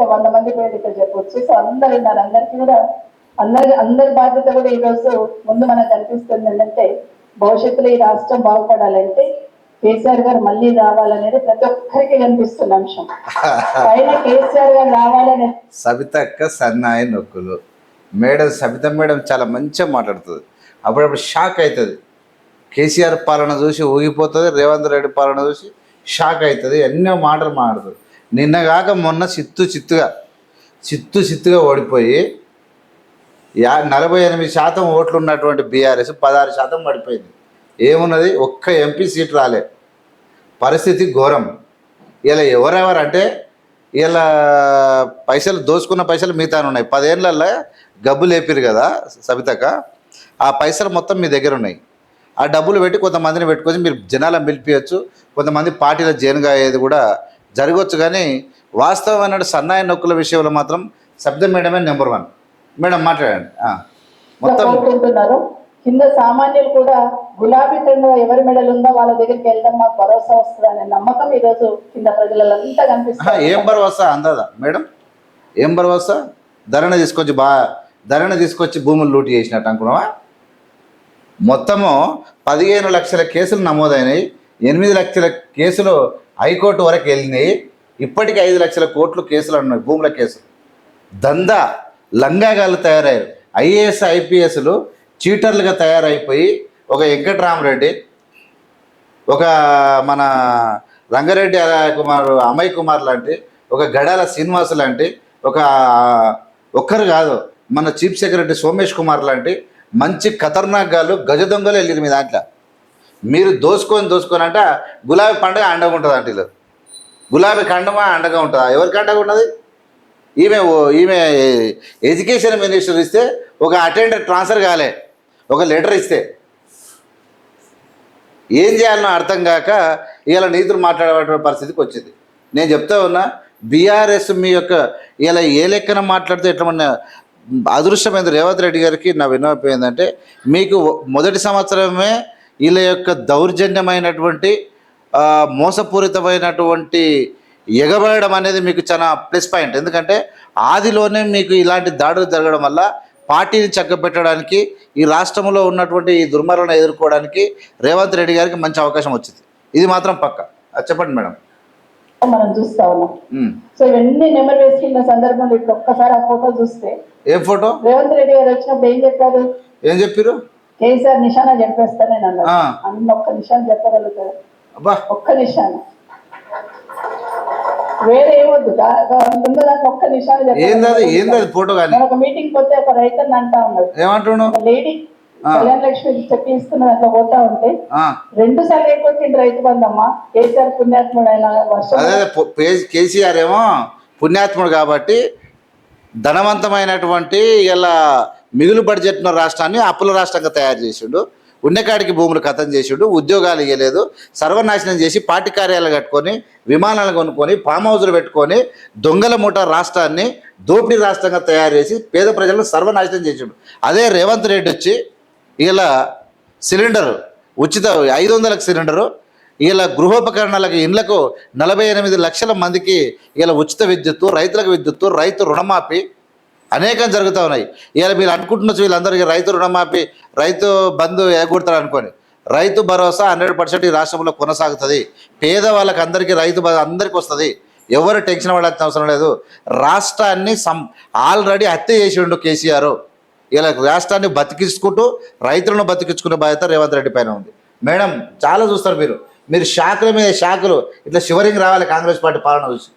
ఒక 100 మంది పేరు ఇక్కడ చెప్పొచ్చు. సో అందరు ఉన్నారు, అందరికీ కూడా అందరి బాధ్యత కూడా ఈ రోజు ముందు మనకు కనిపిస్తుంది ఏంటంటే భవిష్యత్తులో ఈ రాష్ట్రం బాగుపడాలంటే కేసీఆర్ గారు మళ్ళీ రావాలనేది ప్రతి ఒక్కరికి కనిపిస్తున్న అంశం. పైన కేసీఆర్ గారు రావాలనే సబితక్క సన్నాయి నొక్కులు మేడం, సబిత మేడం చాలా మంచిగా మాట్లాడుతుంది. అప్పుడప్పుడు షాక్ అవుతుంది. కేసీఆర్ పాలన చూసి ఊగిపోతుంది, రేవంత్ రెడ్డి పాలన చూసి షాక్ అవుతుంది, ఎన్నో మాటలు మాట్లాడుతుంది. నిన్నగాక మొన్న చిత్తుగా ఓడిపోయి 48% ఓట్లు ఉన్నటువంటి బీఆర్ఎస్ 16% పడిపోయింది. ఏమున్నది, ఒక్క ఎంపీ సీట్ రాలే. పరిస్థితి ఘోరం. ఇలా ఎవరెవరంటే ఇలా పైసలు దోచుకున్న పైసలు మిగతా ఉన్నాయి. 10 ఏళ్ళల్లో గబ్బు లేపిరు కదా సబితక్క, ఆ పైసలు మొత్తం మీ దగ్గర ఉన్నాయి. ఆ డబ్బులు పెట్టి కొంతమందిని పెట్టుకొని మీరు జనాలను పిలిపించవచ్చు, కొంతమంది పార్టీలో జైన్గా అయ్యేది కూడా జరగవచ్చు. కానీ వాస్తవమైన సన్నాయి నొక్కుల విషయంలో మాత్రం సబిత మేడమే నెంబర్ 1. మేడం మాట్లాడండి. మొత్తం కింద సామాన్యులు కూడా గులాబీ కండువా ఎవరి మెడలు ఉందో వాళ్ళ దగ్గరికి వెళ్దాం, మాకు భరోసా వస్తుందనే నమ్మకం ఈ రోజు కింద ప్రజలంతా కనిపిస్తుంది. ఏం భరోసా అందదా మేడం? ఏం భరోసా? ధరణ తీసుకొచ్చి భూములు లూటి చేసినట్టు అనుకున్నావా? మొత్తము 15 లక్షల కేసులు నమోదైనాయి, 8 లక్షల కేసులు హైకోర్టు వరకు వెళ్ళినాయి. ఇప్పటికీ 5 లక్షల కోట్లు కేసులు ఉన్నాయి, భూముల కేసులు. దందా లంగాగాళ్ళు తయారయ్యారు. ఐఏఎస్ ఐపీఎస్లు చీటర్లుగా తయారైపోయి ఒక వెంకటరామరెడ్డి, ఒక మన రంగారెడ్డి అమయ్ కుమార్ లాంటి, ఒక గడాల శ్రీనివాస్ లాంటి, ఒక్కరు కాదు మన చీఫ్ సెక్రటరీ సోమేష్ కుమార్ లాంటి మంచి ఖతర్నాక్ గాళ్ళు గజ దొంగలు వెళ్ళిరు మీ దాంట్లో. మీరు దోసుకొని అంట గులాబీ పండుగ అండగా ఉంటుంది అంటే వీళ్ళు. గులాబీ కండమా అండగా ఉంటుందా? ఎవరికి అండగా ఉన్నది? ఈమె ఎడ్యుకేషన్ మినిస్టర్ ఇస్తే ఒక అటెండర్ ట్రాన్స్ఫర్ కాలే, ఒక లెటర్ ఇస్తే ఏం చేయాలనో అర్థం కాక ఇలా నీతులు మాట్లాడే పరిస్థితికి వచ్చింది. నేను చెప్తా ఉన్నా, బీఆర్ఎస్ మీ యొక్క ఇలా ఏ లెక్కన మాట్లాడితే ఎట్లా అదృష్టమైంది. రేవంత్ రెడ్డి గారికి నా విన్నపం ఏంటంటే, మీకు మొదటి సంవత్సరమే వీళ్ళ యొక్క దౌర్జన్యమైనటువంటి మోసపూరితమైనటువంటి ఎగబడడం అనేది మీకు చాలా ప్లస్ పాయింట్. ఎందుకంటే ఆదిలోనే మీకు ఇలాంటి దాడులు జరగడం వల్ల పార్టీని చక్కబెట్టడానికి, ఈ రాష్ట్రంలో ఉన్నటువంటి ఈ దుర్మార్గలను ఎదుర్కోవడానికి రేవంత్ రెడ్డి గారికి మంచి అవకాశం వచ్చింది. ఇది మాత్రం పక్క. చెప్పండి మేడం. మనం చూస్తా ఉన్నాం. సో ఇవన్నీ నెంబర్ వేసుకున్న సందర్భంలో ఇప్పుడు ఒక్కసారి ఆ ఫోటో చూస్తే, ఏం ఫోటో? రేవంత్ రెడ్డి గారు వచ్చినప్పుడు ఏం చెప్పారు? ఏం చెప్పారు? కేసీఆర్ నిశానా చెప్పేస్తానే అన్నారు. అన్న ఒక్క నిశాన చెప్పగలుగుతారు? ఒక్క నిశాన, వేరే ఏమొద్దు, ఒక్క నిశాన చెప్పారు. ఒక మీటింగ్ పోతే ఒక రైతు అంటా ఉన్నాడు, ఏమంటున్నాడు, లేడీ కళ్యాణ లక్ష్మి చెప్పి ఇస్తున్నది అట్లా పోతా ఉంటే 2 సార్లు అయిపోతుంది రైతు బంధమ్మా. కేసీఆర్ పుణ్యాత్ముడు అయిన కేసీఆర్ ఏమో పుణ్యాత్ముడు కాబట్టి ధనవంతమైనటువంటి ఇలా మిగులు బడ్జెట్ ఉన్న రాష్ట్రాన్ని అప్పుల రాష్ట్రంగా తయారు చేసిండు. ఉన్నకాడికి భూములు ఖతం చేసిండు, ఉద్యోగాలు ఇవ్వలేదు, సర్వనాశనం చేసి పార్టీ కార్యాలయాలు కట్టుకొని, విమానాలు కొనుక్కొని, ఫామ్ హౌజులు పెట్టుకొని, దొంగల మూట రాష్ట్రాన్ని దోపిడీ రాష్ట్రంగా తయారు చేసి పేద ప్రజలను సర్వనాశనం చేసిండు. అదే రేవంత్ రెడ్డి వచ్చి ఇలా సిలిండరు ఉచిత 500లకు సిలిండరు, ఇలా గృహోపకరణాలకు ఇండ్లకు 48 లక్షల మందికి ఇలా ఉచిత విద్యుత్తు, రైతులకు విద్యుత్తు, రైతు రుణమాఫీ అనేకం జరుగుతూ ఉన్నాయి. ఇలా మీరు అనుకుంటున్నచ్చు వీళ్ళందరికీ రైతు రుణమాఫీ, రైతు బంధు ఎగొడతారు అనుకోని. రైతు భరోసా 100% ఈ రాష్ట్రంలో కొనసాగుతుంది. పేదవాళ్ళకి అందరికీ రైతు అందరికీ వస్తుంది. ఎవరు టెన్షన్ పడాల్సిన అవసరం లేదు. రాష్ట్రాన్ని ఆల్రెడీ హత్య చేసిండు కేసీఆర్. ఇలా రాష్ట్రాన్ని బతికించుకుంటూ రైతులను బతికించుకునే బాధ్యత రేవంత్ రెడ్డి పైన ఉంది. మేడం చాలా చూస్తారు మీరు షాకుల మీద షాకులు, ఇట్లా షివరింగ్ రావాలి కాంగ్రెస్ పార్టీ పాలన చూసి.